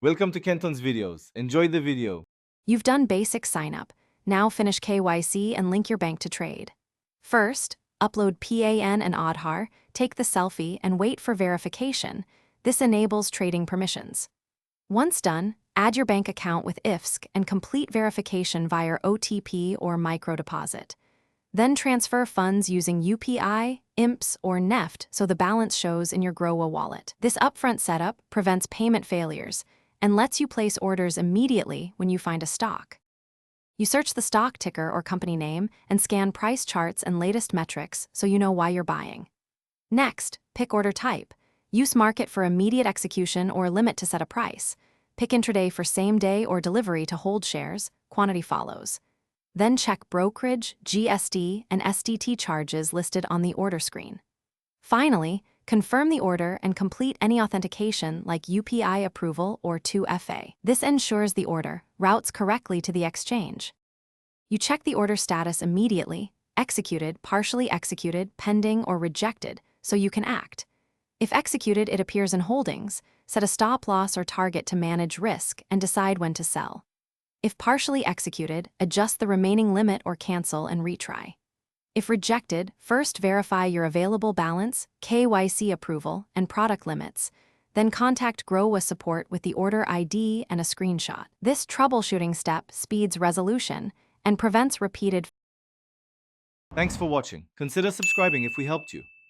Welcome to Kenton's videos. Enjoy the video. You've done basic sign-up. Now finish KYC and link your bank to trade. First, upload PAN and Aadhaar, take the selfie, and wait for verification. This enables trading permissions. Once done, add your bank account with IFSC and complete verification via OTP or microdeposit. Then transfer funds using UPI, IMPS, or NEFT so the balance shows in your Groww wallet. This upfront setup prevents payment failures and lets you place orders immediately when you find a stock. You search the stock ticker or company name and scan price charts and latest metrics so you know why you're buying. Next, pick order type. Use market for immediate execution or limit to set a price. Pick intraday for same day or delivery to hold shares, quantity follows. Then check brokerage, GST, and SDT charges listed on the order screen. Finally, confirm the order and complete any authentication like UPI approval or 2FA. This ensures the order routes correctly to the exchange. You check the order status immediately, executed, partially executed, pending, or rejected, so you can act. If executed, it appears in holdings. Set a stop loss or target to manage risk and decide when to sell. If partially executed, adjust the remaining limit or cancel and retry. If rejected, first verify your available balance, KYC approval, and product limits. Then contact Groww support with the order ID and a screenshot. This troubleshooting step speeds resolution and prevents repeated. Thanks for watching. Consider subscribing if we helped you.